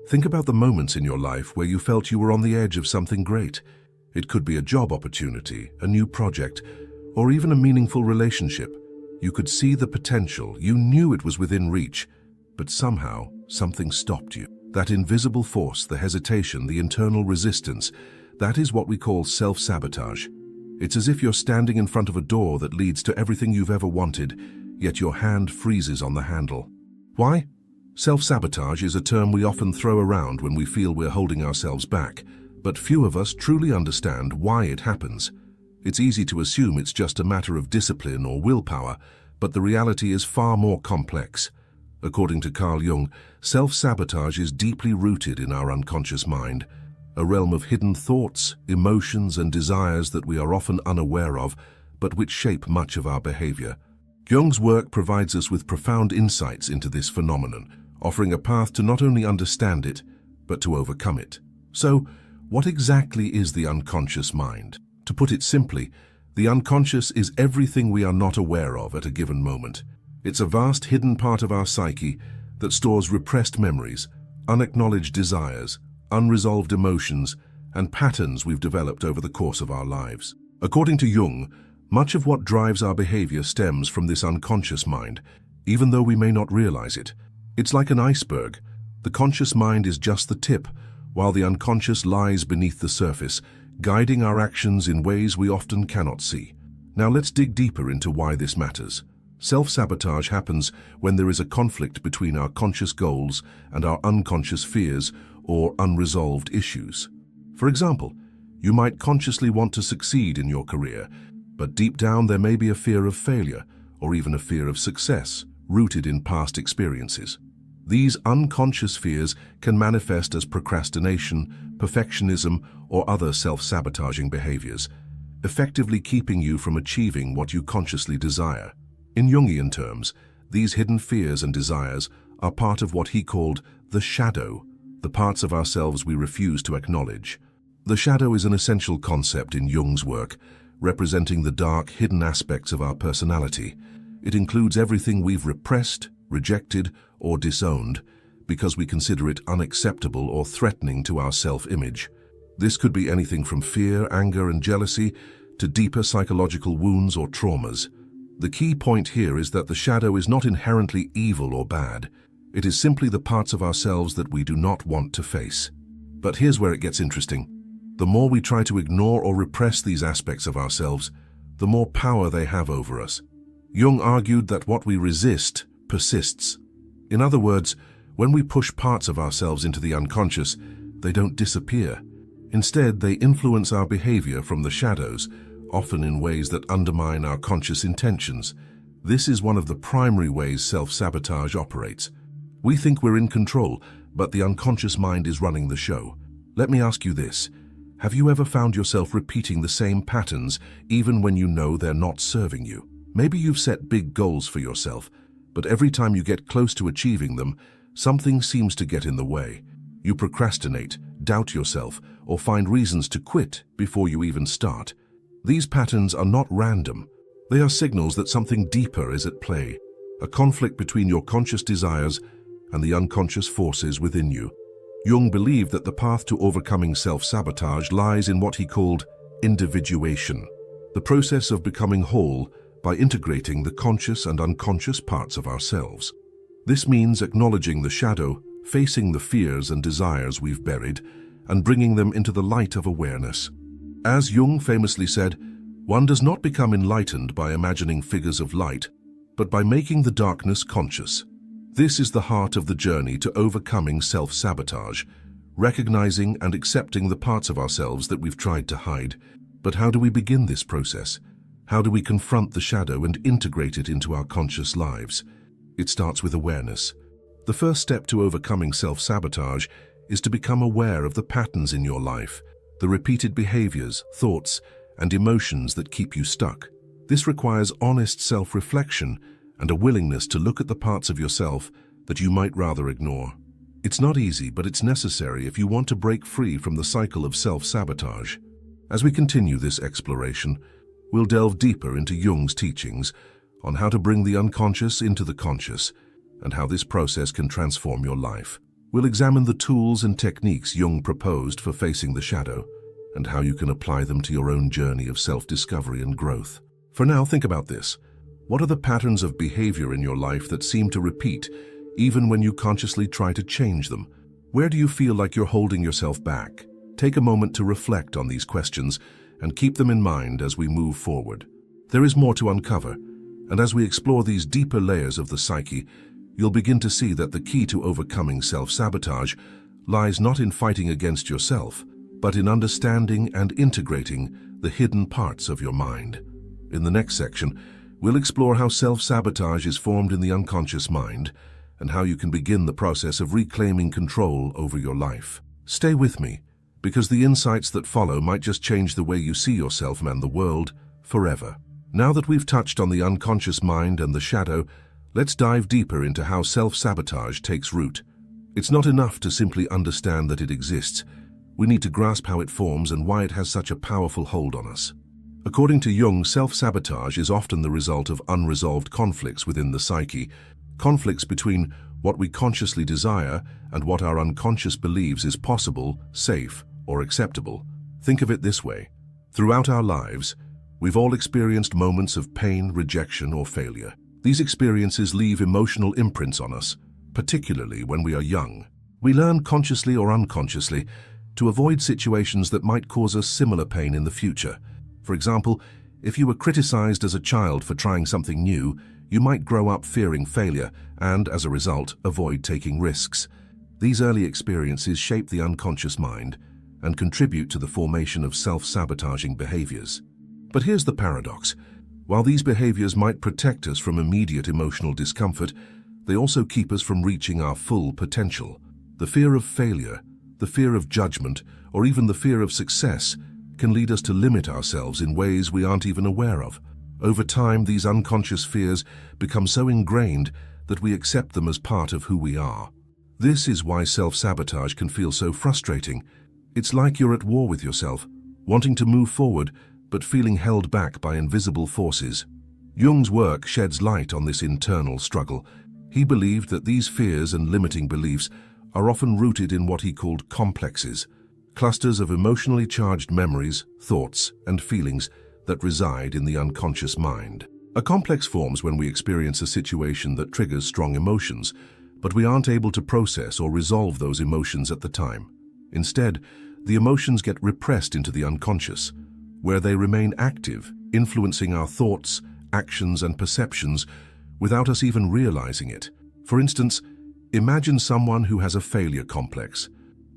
Think about the moments in your life where you felt you were on the edge of something great. It could be a job opportunity, a new project, or even a meaningful relationship. You could see the potential, you knew it was within reach, but somehow something stopped you. That invisible force, the hesitation, the internal resistance, that is what we call self-sabotage. It's as if you're standing in front of a door that leads to everything you've ever wanted, yet your hand freezes on the handle. Why? Self-sabotage is a term we often throw around when we feel we're holding ourselves back, but few of us truly understand why it happens. It's easy to assume it's just a matter of discipline or willpower, but the reality is far more complex. According to Carl Jung, self-sabotage is deeply rooted in our unconscious mind, a realm of hidden thoughts, emotions, and desires that we are often unaware of, but which shape much of our behavior. Jung's work provides us with profound insights into this phenomenon, offering a path to not only understand it, but to overcome it. So, what exactly is the unconscious mind? To put it simply, the unconscious is everything we are not aware of at a given moment. It's a vast hidden part of our psyche that stores repressed memories, unacknowledged desires, unresolved emotions, and patterns we've developed over the course of our lives. According to Jung, much of what drives our behavior stems from this unconscious mind, even though we may not realize it. It's like an iceberg. The conscious mind is just the tip, while the unconscious lies beneath the surface, guiding our actions in ways we often cannot see. Now let's dig deeper into why this matters. Self-sabotage happens when there is a conflict between our conscious goals and our unconscious fears or unresolved issues. For example, you might consciously want to succeed in your career, but deep down there may be a fear of failure or even a fear of success, rooted in past experiences. These unconscious fears can manifest as procrastination, perfectionism, or other self-sabotaging behaviors, effectively keeping you from achieving what you consciously desire. In Jungian terms, these hidden fears and desires are part of what he called the shadow, the parts of ourselves we refuse to acknowledge. The shadow is an essential concept in Jung's work, representing the dark, hidden aspects of our personality. It includes everything we've repressed, rejected, or disowned because we consider it unacceptable or threatening to our self-image. This could be anything from fear, anger, and jealousy to deeper psychological wounds or traumas. The key point here is that the shadow is not inherently evil or bad. It is simply the parts of ourselves that we do not want to face. But here's where it gets interesting. The more we try to ignore or repress these aspects of ourselves, the more power they have over us. Jung argued that what we resist persists. In other words, when we push parts of ourselves into the unconscious, they don't disappear. Instead, they influence our behavior from the shadows, often in ways that undermine our conscious intentions. This is one of the primary ways self-sabotage operates. We think we're in control, but the unconscious mind is running the show. Let me ask you this. Have you ever found yourself repeating the same patterns even when you know they're not serving you? Maybe you've set big goals for yourself, but every time you get close to achieving them, something seems to get in the way. You procrastinate, doubt yourself, or find reasons to quit before you even start. These patterns are not random. They are signals that something deeper is at play, a conflict between your conscious desires and the unconscious forces within you. Jung believed that the path to overcoming self-sabotage lies in what he called individuation, the process of becoming whole by integrating the conscious and unconscious parts of ourselves. This means acknowledging the shadow, facing the fears and desires we've buried, and bringing them into the light of awareness. As Jung famously said, one does not become enlightened by imagining figures of light, but by making the darkness conscious. This is the heart of the journey to overcoming self-sabotage, recognizing and accepting the parts of ourselves that we've tried to hide. But how do we begin this process? How do we confront the shadow and integrate it into our conscious lives? It starts with awareness. The first step to overcoming self-sabotage is to become aware of the patterns in your life, the repeated behaviors, thoughts, and emotions that keep you stuck. This requires honest self-reflection and a willingness to look at the parts of yourself that you might rather ignore. It's not easy, but it's necessary if you want to break free from the cycle of self-sabotage. As we continue this exploration, we'll delve deeper into Jung's teachings on how to bring the unconscious into the conscious and how this process can transform your life. We'll examine the tools and techniques Jung proposed for facing the shadow, and how you can apply them to your own journey of self-discovery and growth. For now, think about this. What are the patterns of behavior in your life that seem to repeat, even when you consciously try to change them? Where do you feel like you're holding yourself back? Take a moment to reflect on these questions and keep them in mind as we move forward. There is more to uncover, and as we explore these deeper layers of the psyche, you'll begin to see that the key to overcoming self-sabotage lies not in fighting against yourself, but in understanding and integrating the hidden parts of your mind. In the next section, we'll explore how self-sabotage is formed in the unconscious mind and how you can begin the process of reclaiming control over your life. Stay with me, because the insights that follow might just change the way you see yourself and the world forever. Now that we've touched on the unconscious mind and the shadow, let's dive deeper into how self-sabotage takes root. It's not enough to simply understand that it exists. We need to grasp how it forms and why it has such a powerful hold on us. According to Jung, self-sabotage is often the result of unresolved conflicts within the psyche, conflicts between what we consciously desire and what our unconscious believes is possible, safe, or acceptable. Think of it this way. Throughout our lives, we've all experienced moments of pain, rejection, or failure. These experiences leave emotional imprints on us, particularly when we are young. We learn consciously or unconsciously to avoid situations that might cause us similar pain in the future. For example, if you were criticized as a child for trying something new, you might grow up fearing failure and, as a result, avoid taking risks. These early experiences shape the unconscious mind and contribute to the formation of self-sabotaging behaviors. But here's the paradox. While these behaviors might protect us from immediate emotional discomfort, they also keep us from reaching our full potential. The fear of failure, the fear of judgment, or even the fear of success can lead us to limit ourselves in ways we aren't even aware of. Over time, these unconscious fears become so ingrained that we accept them as part of who we are. This is why self-sabotage can feel so frustrating. It's like you're at war with yourself, wanting to move forward, but feeling held back by invisible forces. Jung's work sheds light on this internal struggle. He believed that these fears and limiting beliefs are often rooted in what he called complexes, clusters of emotionally charged memories, thoughts, and feelings that reside in the unconscious mind. A complex forms when we experience a situation that triggers strong emotions, but we aren't able to process or resolve those emotions at the time. Instead, the emotions get repressed into the unconscious, where they remain active, influencing our thoughts, actions, and perceptions without us even realizing it. For instance, imagine someone who has a failure complex.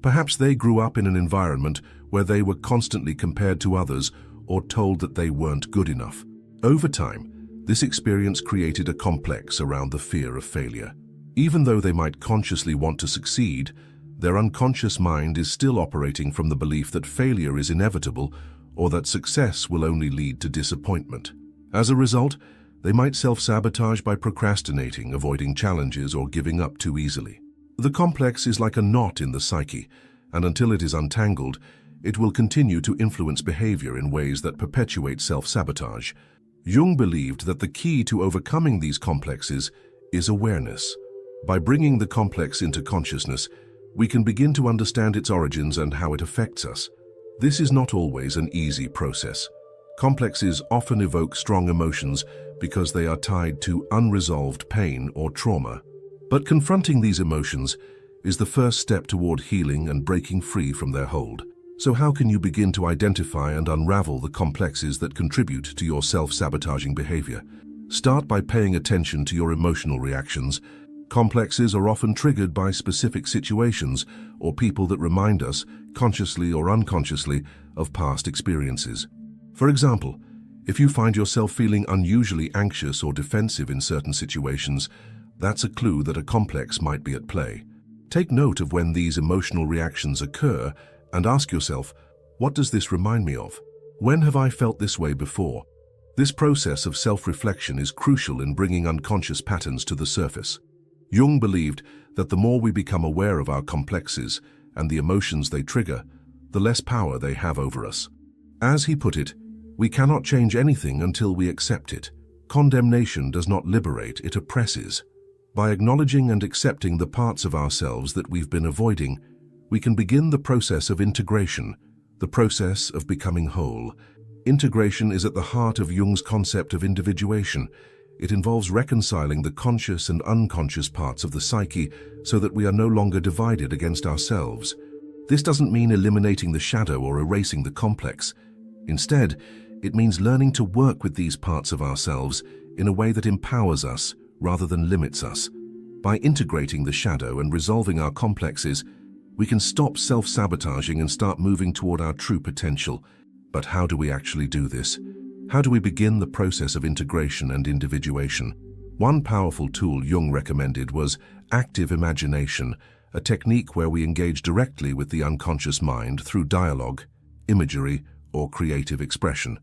Perhaps they grew up in an environment where they were constantly compared to others or told that they weren't good enough. Over time, this experience created a complex around the fear of failure. Even though they might consciously want to succeed, their unconscious mind is still operating from the belief that failure is inevitable or that success will only lead to disappointment. As a result, they might self-sabotage by procrastinating, avoiding challenges, or giving up too easily. The complex is like a knot in the psyche, and until it is untangled, it will continue to influence behavior in ways that perpetuate self-sabotage. Jung believed that the key to overcoming these complexes is awareness. By bringing the complex into consciousness, we can begin to understand its origins and how it affects us. This is not always an easy process. Complexes often evoke strong emotions because they are tied to unresolved pain or trauma. But confronting these emotions is the first step toward healing and breaking free from their hold. So how can you begin to identify and unravel the complexes that contribute to your self-sabotaging behavior? Start by paying attention to your emotional reactions. Complexes are often triggered by specific situations or people that remind us, consciously or unconsciously, of past experiences. For example, if you find yourself feeling unusually anxious or defensive in certain situations, that's a clue that a complex might be at play. Take note of when these emotional reactions occur and ask yourself, what does this remind me of? When have I felt this way before? This process of self-reflection is crucial in bringing unconscious patterns to the surface. Jung believed that the more we become aware of our complexes and the emotions they trigger, the less power they have over us. As he put it, we cannot change anything until we accept it. Condemnation does not liberate, it oppresses. By acknowledging and accepting the parts of ourselves that we've been avoiding, we can begin the process of integration, the process of becoming whole. Integration is at the heart of Jung's concept of individuation. It involves reconciling the conscious and unconscious parts of the psyche so that we are no longer divided against ourselves. This doesn't mean eliminating the shadow or erasing the complex. Instead, it means learning to work with these parts of ourselves in a way that empowers us rather than limits us. By integrating the shadow and resolving our complexes, we can stop self-sabotaging and start moving toward our true potential. But how do we actually do this? How do we begin the process of integration and individuation? One powerful tool Jung recommended was active imagination, a technique where we engage directly with the unconscious mind through dialogue, imagery, or creative expression.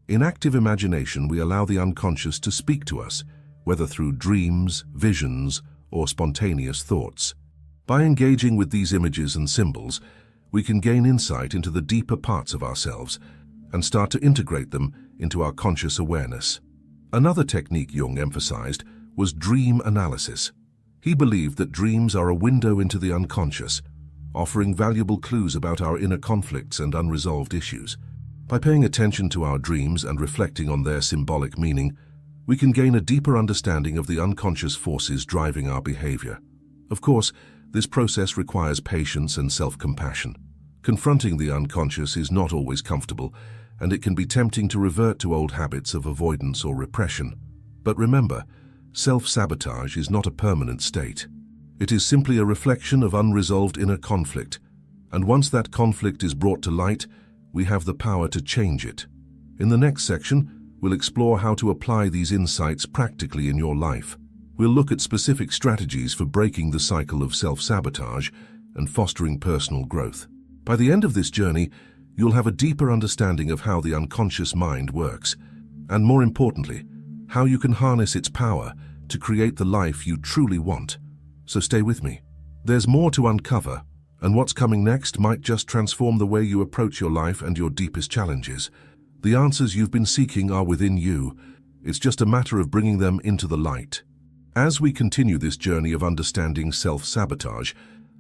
In active imagination, we allow the unconscious to speak to us, whether through dreams, visions, or spontaneous thoughts. By engaging with these images and symbols, we can gain insight into the deeper parts of ourselves and start to integrate them into our conscious awareness. Another technique Jung emphasized was dream analysis. He believed that dreams are a window into the unconscious, offering valuable clues about our inner conflicts and unresolved issues. By paying attention to our dreams and reflecting on their symbolic meaning, we can gain a deeper understanding of the unconscious forces driving our behavior. Of course, this process requires patience and self-compassion. Confronting the unconscious is not always comfortable, and it can be tempting to revert to old habits of avoidance or repression. But remember, self-sabotage is not a permanent state. It is simply a reflection of unresolved inner conflict, and once that conflict is brought to light, we have the power to change it. In the next section, we'll explore how to apply these insights practically in your life. We'll look at specific strategies for breaking the cycle of self-sabotage and fostering personal growth. By the end of this journey, you'll have a deeper understanding of how the unconscious mind works, and more importantly, how you can harness its power to create the life you truly want. So stay with me. There's more to uncover, and what's coming next might just transform the way you approach your life and your deepest challenges. The answers you've been seeking are within you. It's just a matter of bringing them into the light. As we continue this journey of understanding self-sabotage,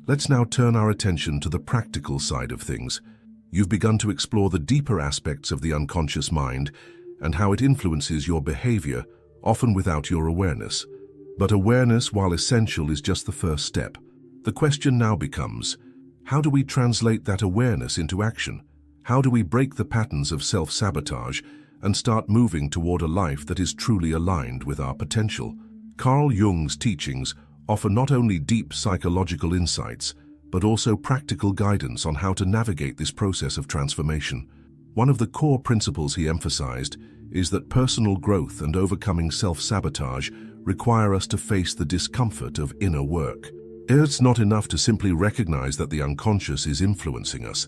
let's now turn our attention to the practical side of things. You've begun to explore the deeper aspects of the unconscious mind and how it influences your behavior, often without your awareness. But awareness, while essential, is just the first step. The question now becomes, how do we translate that awareness into action? How do we break the patterns of self-sabotage and start moving toward a life that is truly aligned with our potential? Carl Jung's teachings offer not only deep psychological insights, but also practical guidance on how to navigate this process of transformation. One of the core principles he emphasized is that personal growth and overcoming self-sabotage require us to face the discomfort of inner work. It's not enough to simply recognize that the unconscious is influencing us.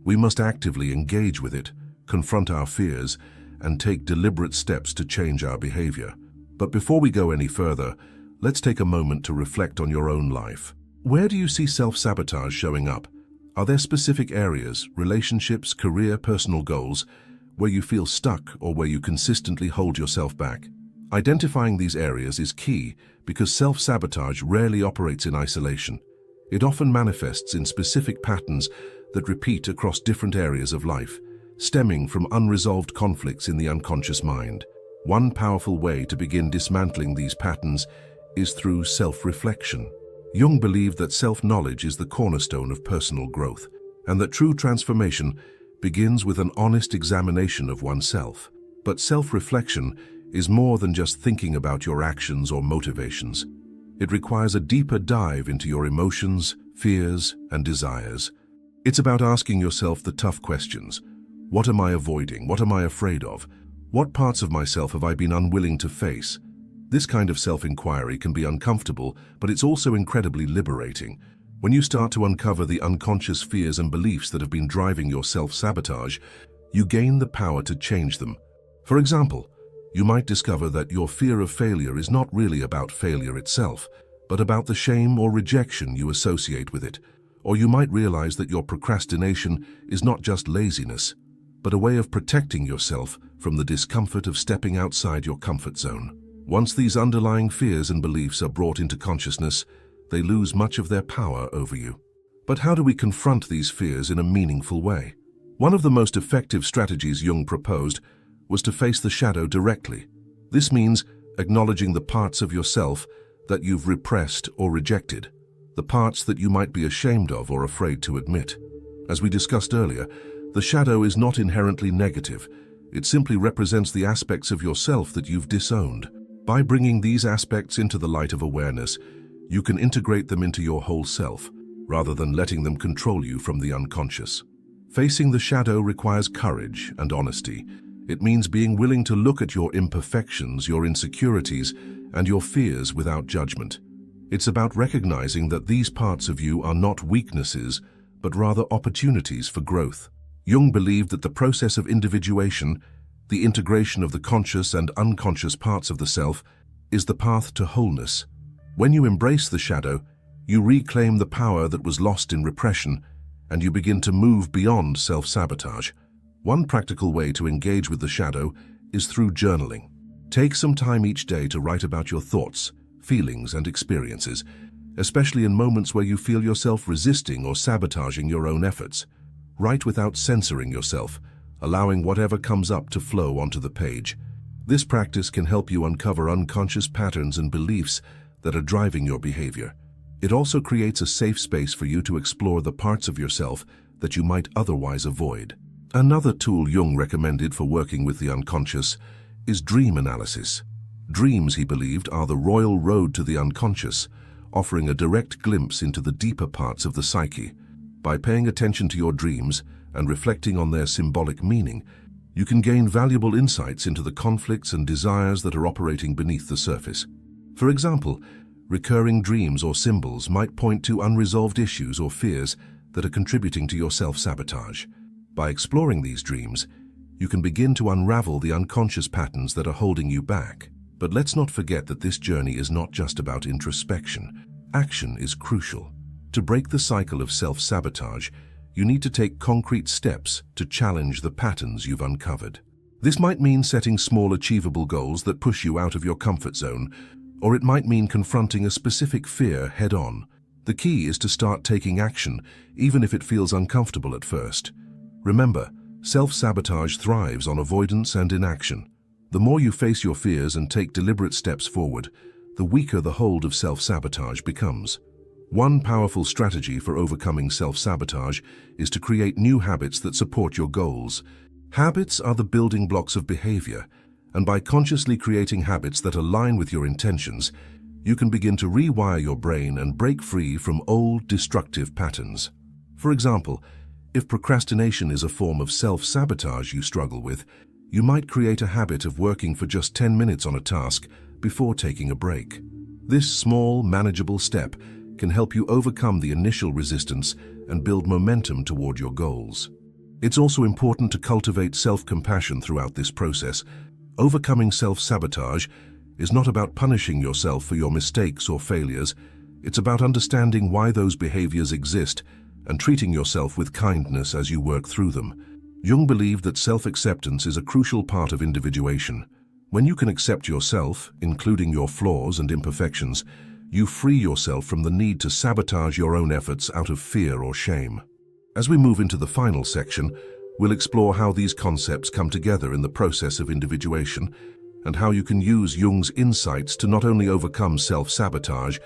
We must actively engage with it, confront our fears, and take deliberate steps to change our behavior. But before we go any further, let's take a moment to reflect on your own life. Where do you see self-sabotage showing up? Are there specific areas, relationships, career, personal goals, where you feel stuck or where you consistently hold yourself back? Identifying these areas is key because self-sabotage rarely operates in isolation. It often manifests in specific patterns that repeat across different areas of life, stemming from unresolved conflicts in the unconscious mind. One powerful way to begin dismantling these patterns is through self-reflection. Jung believed that self-knowledge is the cornerstone of personal growth, and that true transformation begins with an honest examination of oneself. But self-reflection is more than just thinking about your actions or motivations. It requires a deeper dive into your emotions, fears, and desires. It's about asking yourself the tough questions. What am I avoiding? What am I afraid of? What parts of myself have I been unwilling to face? This kind of self-inquiry can be uncomfortable, but it's also incredibly liberating. When you start to uncover the unconscious fears and beliefs that have been driving your self-sabotage, you gain the power to change them. For example, you might discover that your fear of failure is not really about failure itself, but about the shame or rejection you associate with it. Or you might realize that your procrastination is not just laziness, but a way of protecting yourself from the discomfort of stepping outside your comfort zone. Once these underlying fears and beliefs are brought into consciousness, they lose much of their power over you. But how do we confront these fears in a meaningful way? One of the most effective strategies Jung proposed was to face the shadow directly. This means acknowledging the parts of yourself that you've repressed or rejected, the parts that you might be ashamed of or afraid to admit. As we discussed earlier, the shadow is not inherently negative. It simply represents the aspects of yourself that you've disowned. By bringing these aspects into the light of awareness, you can integrate them into your whole self, rather than letting them control you from the unconscious. Facing the shadow requires courage and honesty. It means being willing to look at your imperfections, your insecurities, and your fears without judgment. It's about recognizing that these parts of you are not weaknesses, but rather opportunities for growth. Jung believed that the process of individuation, the integration of the conscious and unconscious parts of the self, is the path to wholeness. When you embrace the shadow, you reclaim the power that was lost in repression, and you begin to move beyond self-sabotage. One practical way to engage with the shadow is through journaling. Take some time each day to write about your thoughts, feelings, and experiences, especially in moments where you feel yourself resisting or sabotaging your own efforts. Write without censoring yourself, allowing whatever comes up to flow onto the page. This practice can help you uncover unconscious patterns and beliefs that are driving your behavior. It also creates a safe space for you to explore the parts of yourself that you might otherwise avoid. Another tool Jung recommended for working with the unconscious is dream analysis. Dreams, he believed, are the royal road to the unconscious, offering a direct glimpse into the deeper parts of the psyche. By paying attention to your dreams and reflecting on their symbolic meaning, you can gain valuable insights into the conflicts and desires that are operating beneath the surface. For example, recurring dreams or symbols might point to unresolved issues or fears that are contributing to your self-sabotage. By exploring these dreams, you can begin to unravel the unconscious patterns that are holding you back. But let's not forget that this journey is not just about introspection. Action is crucial. To break the cycle of self-sabotage, you need to take concrete steps to challenge the patterns you've uncovered. This might mean setting small, achievable goals that push you out of your comfort zone, or it might mean confronting a specific fear head-on. The key is to start taking action, even if it feels uncomfortable at first. Remember, self-sabotage thrives on avoidance and inaction. The more you face your fears and take deliberate steps forward, the weaker the hold of self-sabotage becomes. One powerful strategy for overcoming self-sabotage is to create new habits that support your goals. Habits are the building blocks of behavior, and by consciously creating habits that align with your intentions, you can begin to rewire your brain and break free from old, destructive patterns. For example, if procrastination is a form of self-sabotage you struggle with, you might create a habit of working for just 10 minutes on a task before taking a break. This small, manageable step can help you overcome the initial resistance and build momentum toward your goals. It's also important to cultivate self-compassion throughout this process. Overcoming self-sabotage is not about punishing yourself for your mistakes or failures. It's about understanding why those behaviors exist and treating yourself with kindness as you work through them. Jung believed that self-acceptance is a crucial part of individuation. When you can accept yourself, including your flaws and imperfections, you free yourself from the need to sabotage your own efforts out of fear or shame. As we move into the final section, we'll explore how these concepts come together in the process of individuation and how you can use Jung's insights to not only overcome self-sabotage,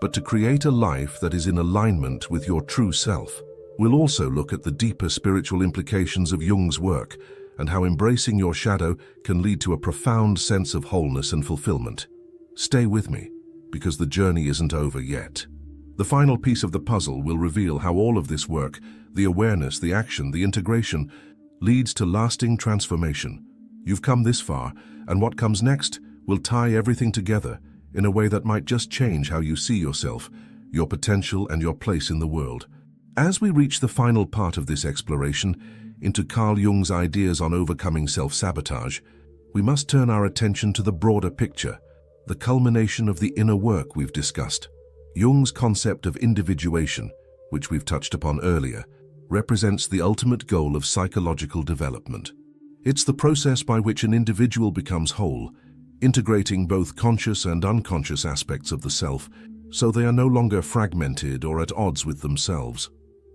but to create a life that is in alignment with your true self. We'll also look at the deeper spiritual implications of Jung's work and how embracing your shadow can lead to a profound sense of wholeness and fulfillment. Stay with me, because the journey isn't over yet. The final piece of the puzzle will reveal how all of this work, the awareness, the action, the integration, leads to lasting transformation. You've come this far, and what comes next will tie everything together in a way that might just change how you see yourself, your potential, and your place in the world. As we reach the final part of this exploration into Carl Jung's ideas on overcoming self-sabotage, we must turn our attention to the broader picture, the culmination of the inner work we've discussed. Jung's concept of individuation, which we've touched upon earlier, represents the ultimate goal of psychological development. It's the process by which an individual becomes whole, integrating both conscious and unconscious aspects of the self so they are no longer fragmented or at odds with themselves.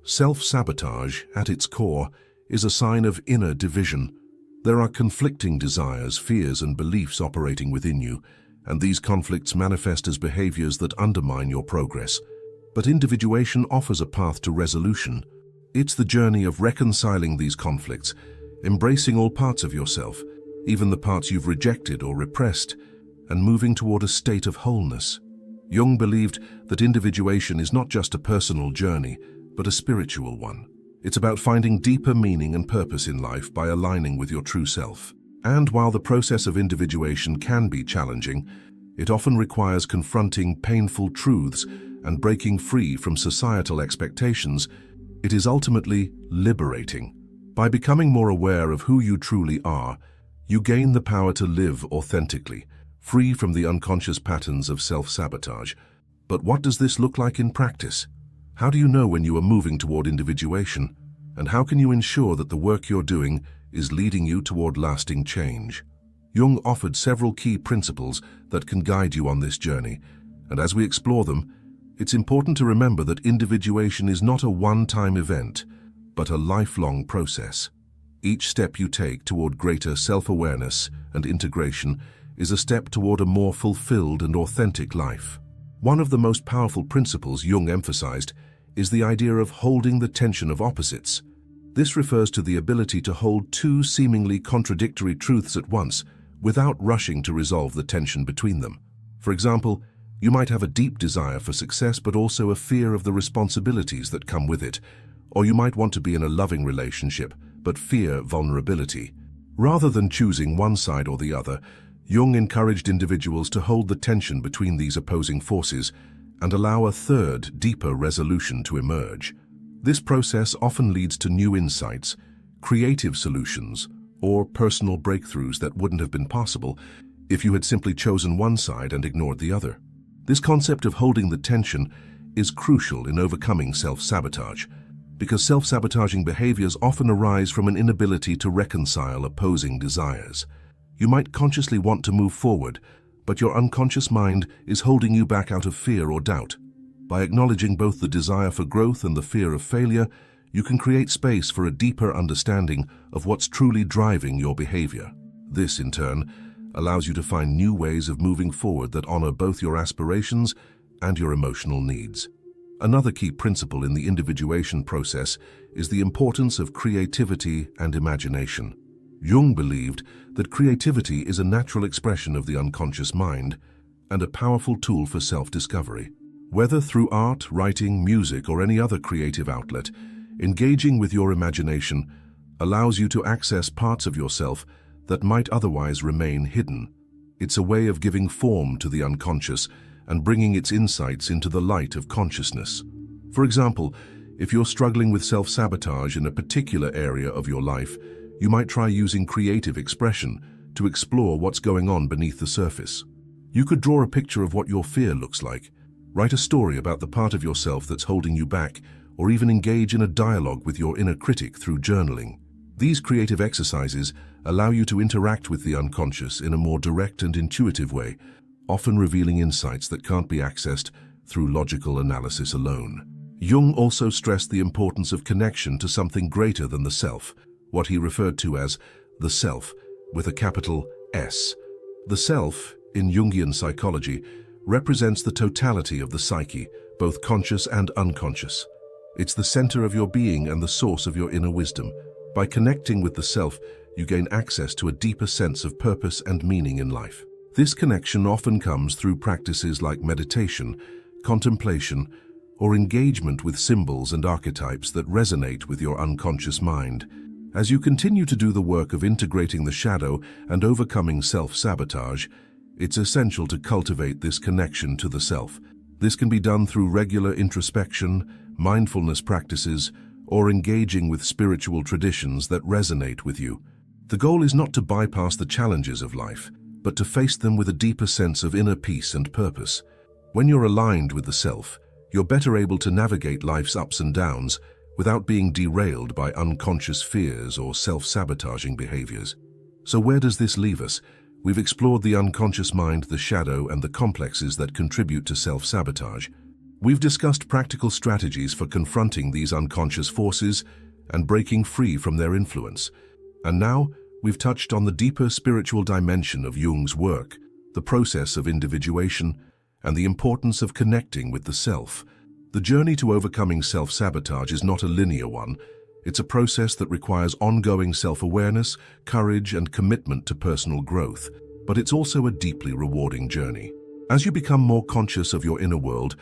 Self-sabotage, at its core, is a sign of inner division. There are conflicting desires, fears, and beliefs operating within you, and these conflicts manifest as behaviors that undermine your progress. But individuation offers a path to resolution. It's the journey of reconciling these conflicts, embracing all parts of yourself, even the parts you've rejected or repressed, and moving toward a state of wholeness. Jung believed that individuation is not just a personal journey, but a spiritual one. It's about finding deeper meaning and purpose in life by aligning with your true self. And while the process of individuation can be challenging, it often requires confronting painful truths and breaking free from societal expectations. It is ultimately liberating. By becoming more aware of who you truly are, you gain the power to live authentically, free from the unconscious patterns of self-sabotage. But what does this look like in practice? How do you know when you are moving toward individuation? And how can you ensure that the work you're doing is leading you toward lasting change? Jung offered several key principles that can guide you on this journey, and as we explore them, it's important to remember that individuation is not a one-time event, but a lifelong process. Each step you take toward greater self-awareness and integration is a step toward a more fulfilled and authentic life. One of the most powerful principles Jung emphasized is the idea of holding the tension of opposites. This refers to the ability to hold two seemingly contradictory truths at once without rushing to resolve the tension between them. For example, you might have a deep desire for success but also a fear of the responsibilities that come with it, or you might want to be in a loving relationship but fear vulnerability. Rather than choosing one side or the other, Jung encouraged individuals to hold the tension between these opposing forces and allow a third, deeper resolution to emerge. This process often leads to new insights, creative solutions, or personal breakthroughs that wouldn't have been possible if you had simply chosen one side and ignored the other. This concept of holding the tension is crucial in overcoming self-sabotage, because self-sabotaging behaviors often arise from an inability to reconcile opposing desires. You might consciously want to move forward, but your unconscious mind is holding you back out of fear or doubt. By acknowledging both the desire for growth and the fear of failure, you can create space for a deeper understanding of what's truly driving your behavior. This, in turn, allows you to find new ways of moving forward that honor both your aspirations and your emotional needs. Another key principle in the individuation process is the importance of creativity and imagination. Jung believed that creativity is a natural expression of the unconscious mind and a powerful tool for self-discovery. Whether through art, writing, music, or any other creative outlet, engaging with your imagination allows you to access parts of yourself that might otherwise remain hidden. It's a way of giving form to the unconscious and bringing its insights into the light of consciousness. For example, if you're struggling with self-sabotage in a particular area of your life, you might try using creative expression to explore what's going on beneath the surface. You could draw a picture of what your fear looks like, write a story about the part of yourself that's holding you back, or even engage in a dialogue with your inner critic through journaling. These creative exercises allow you to interact with the unconscious in a more direct and intuitive way, often revealing insights that can't be accessed through logical analysis alone. Jung also stressed the importance of connection to something greater than the self, what he referred to as the self, with a capital S. The self, in Jungian psychology, represents the totality of the psyche, both conscious and unconscious. It's the center of your being and the source of your inner wisdom. By connecting with the self, you gain access to a deeper sense of purpose and meaning in life. This connection often comes through practices like meditation, contemplation, or engagement with symbols and archetypes that resonate with your unconscious mind. As you continue to do the work of integrating the shadow and overcoming self-sabotage, it's essential to cultivate this connection to the self. This can be done through regular introspection, mindfulness practices, or engaging with spiritual traditions that resonate with you. The goal is not to bypass the challenges of life, but to face them with a deeper sense of inner peace and purpose. When you're aligned with the self, you're better able to navigate life's ups and downs without being derailed by unconscious fears or self-sabotaging behaviors. So where does this leave us? we've explored the unconscious mind, the shadow, and the complexes that contribute to self-sabotage. We've discussed practical strategies for confronting these unconscious forces and breaking free from their influence. And now, we've touched on the deeper spiritual dimension of Jung's work, the process of individuation, and the importance of connecting with the self. The journey to overcoming self-sabotage is not a linear one. It's a process that requires ongoing self-awareness, courage, and commitment to personal growth. But it's also a deeply rewarding journey. As you become more conscious of your inner world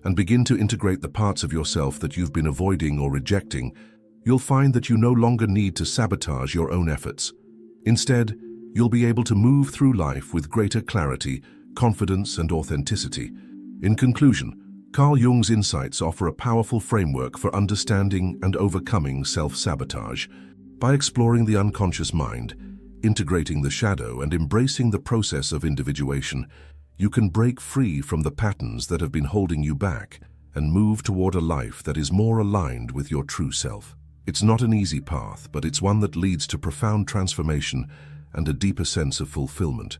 and begin to integrate the parts of yourself that you've been avoiding or rejecting, you'll find that you no longer need to sabotage your own efforts. Instead, you'll be able to move through life with greater clarity, confidence, and authenticity. In conclusion, Carl Jung's insights offer a powerful framework for understanding and overcoming self-sabotage. By exploring the unconscious mind, integrating the shadow, and embracing the process of individuation, you can break free from the patterns that have been holding you back and move toward a life that is more aligned with your true self. It's not an easy path, but it's one that leads to profound transformation and a deeper sense of fulfillment.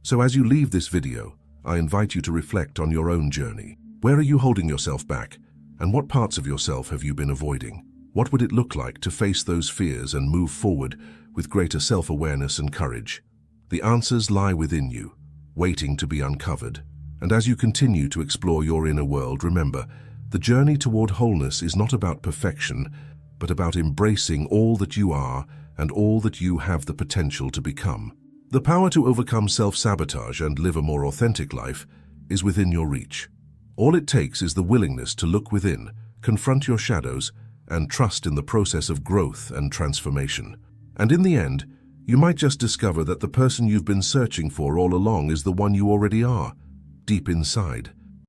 So as you leave this video, I invite you to reflect on your own journey. Where are you holding yourself back? And what parts of yourself have you been avoiding? What would it look like to face those fears and move forward with greater self-awareness and courage? The answers lie within you, waiting to be uncovered. And as you continue to explore your inner world, remember, the journey toward wholeness is not about perfection, but about embracing all that you are and all that you have the potential to become. The power to overcome self-sabotage and live a more authentic life is within your reach. All it takes is the willingness to look within, confront your shadows, and trust in the process of growth and transformation. And in the end, you might just discover that the person you've been searching for all along is the one you already are, deep inside.